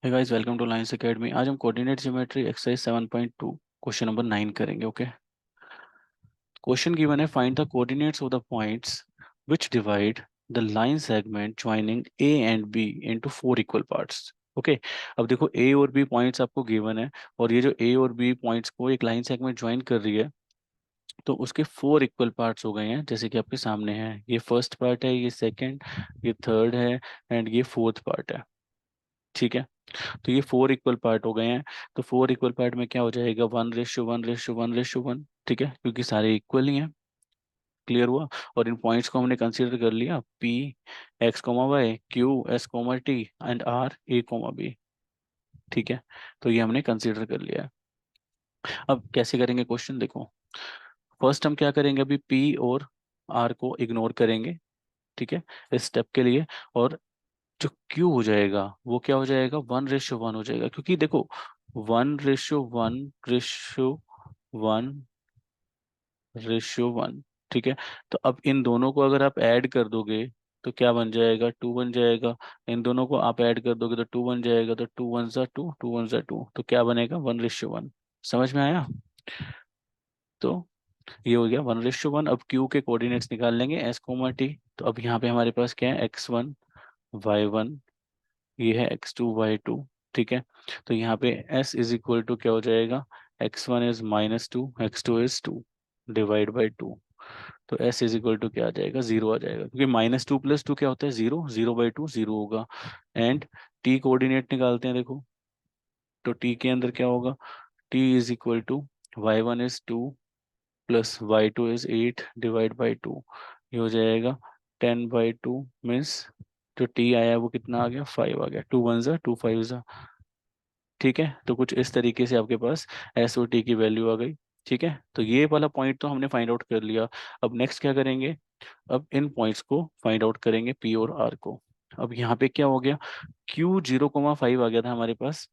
Hey guys, welcome to Lions Academy. आज हम coordinate geometry exercise 7.2 question number 9 करेंगे। Okay, question given है, find the coordinates of the points which divide the line segment joining A and B into four equal parts. Okay, अब देखो ए और B points आपको given है और ये जो ए और बी पॉइंट्स को एक लाइन सेगमेंट ज्वाइन कर रही है, तो उसके फोर इक्वल पार्ट्स हो गए हैं जैसे कि आपके सामने है। ये फर्स्ट पार्ट है, ये सेकंड, ये थर्ड है एंड ये फोर्थ पार्ट है। ठीक है, तो ये फोर इक्वल पार्ट हो गए हैं। तो फोर इक्वल पार्ट में क्या हो जाएगा, 1:1:1:1। ठीक है, क्योंकि सारे इक्वल ही हैं। क्लियर हुआ। और इन पॉइंट्स को हमने कंसीडर कर लिया, P x comma y, Q s comma t and R a comma b. ठीक है, तो ये हमने कंसीडर कर लिया है। अब कैसे करेंगे क्वेश्चन देखो। फर्स्ट हम क्या करेंगे, अभी पी और आर को इग्नोर करेंगे। ठीक है, इस स्टेप के लिए। और जो क्यू हो जाएगा वो क्या हो जाएगा, 1:1 हो जाएगा, क्योंकि देखो 1:1:1:1। ठीक है, तो अब इन दोनों को अगर आप ऐड कर दोगे तो क्या बन जाएगा, 2 बन जाएगा। इन दोनों को आप ऐड कर दोगे तो 2 बन जाएगा, तो 2 1 2, 2 1 2, तो क्या बनेगा, 1:1। समझ में आया। तो ये हो गया 1:1। अब क्यू के कोऑर्डिनेट्स निकाल लेंगे, एस कोमा टी। तो अब यहाँ पे हमारे पास क्या है, x1 y1, ये है x2 y2। ठीक है, तो यहाँ पे s इज इक्वल टू क्या हो जाएगा, x1 is -2, x2 is 2 divide by 2। तो s इज इक्वल टू क्या आ जाएगा, 0 आ जाएगा, क्योंकि -2 + 2 क्या होता है, 0, 0/2 0 होगा। एंड t कोऑर्डिनेट निकालते हैं देखो, तो t के अंदर क्या होगा, t is equal to y1 is 2 plus y2 is 8 divide by 2। ये हो जाएगा 10/2 मीन्स जो t आया है वो कितना आ गया, 5 आ गया। 2 1 2 5। ठीक है, तो कुछ इस तरीके से आपके पास एस और टी की वैल्यू आ गई। ठीक है, तो ये वाला पॉइंट तो हमने फाइंड आउट कर लिया। अब नेक्स्ट क्या करेंगे, अब इन पॉइंट्स को फाइंड आउट करेंगे, पी और आर को। अब यहाँ पे क्या हो गया, क्यू 0,5 आ गया था हमारे पास।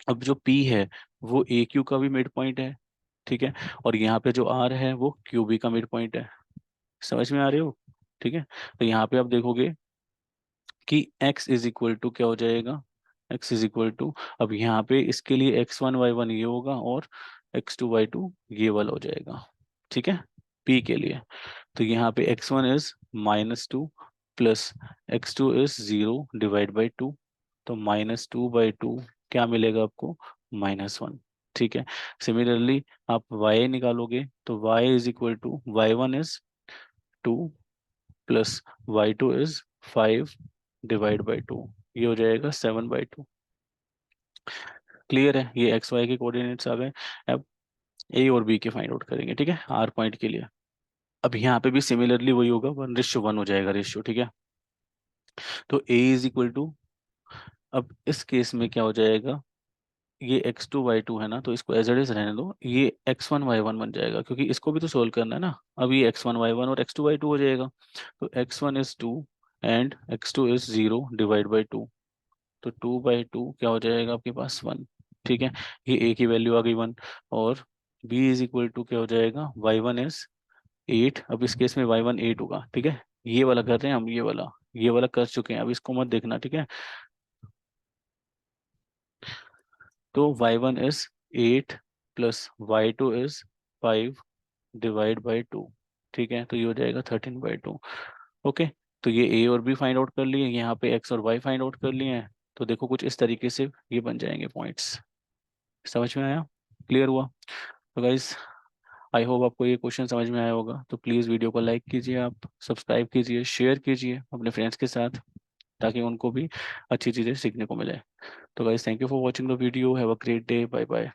अब जो पी है वो ए क्यू का भी मिड पॉइंट है। ठीक है, और यहाँ पे जो आर है वो क्यू बी का मिड पॉइंट है। समझ में आ रहे हो। ठीक है, तो यहाँ पे आप देखोगे कि x इज इक्वल टू क्या हो जाएगा, x इज इक्वल टू, अब यहाँ पे इसके लिए x1 y1 ये होगा और x2 y2 ये वाला हो जाएगा। ठीक है, p के लिए। तो यहाँ पे x1 is -2 plus x2 is 0 divide by 2। तो -2/2 क्या मिलेगा आपको, -1। ठीक है, सिमिलरली आप y निकालोगे तो y is equal to y1 is 2 plus y2 is 5 divide by 2। ये हो जाएगा 7/2। क्लियर है, ये एक्स वाई के कोऑर्डिनेट्स आ गए। अब ए और बी के फाइंड आउट करेंगे। ठीक है, आर पॉइंट के लिए। अब यहाँ पे भी सिमिलरली वही होगा, 1:1 हो जाएगा रेशियो। ठीक है, तो ए इज इक्वल टू, अब इस केस में क्या हो जाएगा, ये x2 y2 है ना, तो इसको एज इट इज रहने दो, ये x1 y1 बन जाएगा, क्योंकि इसको भी तो सोल्व करना है ना। अब ये x1 y1 और x2 y2 हो जाएगा। तो x1 is 2 and x2 is 0 divide by 2। तो 2/2 क्या हो जाएगा आपके पास, 1। ठीक है, ये a की वैल्यू आ गई 1। और b इज इक्वल टू क्या हो जाएगा, y1 इज 8। अब इस केस में y1 8 होगा। ठीक है, ये वाला कर रहे हैं हम, ये वाला कर चुके हैं, अब इसको मत देखना। ठीक है, तो y1 is 8 plus y2 is 5 divide by 2। ठीक है, तो ये हो जाएगा 13/2। ओके, तो ये a और b फाइंड आउट कर लिए, यहाँ पे x और y फाइंड आउट कर लिए हैं। तो देखो कुछ इस तरीके से ये बन जाएंगे पॉइंट्स। समझ में आया, क्लियर हुआ। तो गाइस, आई होप आपको ये क्वेश्चन समझ में आया होगा। तो प्लीज़ वीडियो को लाइक कीजिए, आप सब्सक्राइब कीजिए, शेयर कीजिए अपने फ्रेंड्स के साथ, ताकि उनको भी अच्छी चीज़ें सीखने को मिले। तो guys, thank you for watching the video, have a great day, bye bye.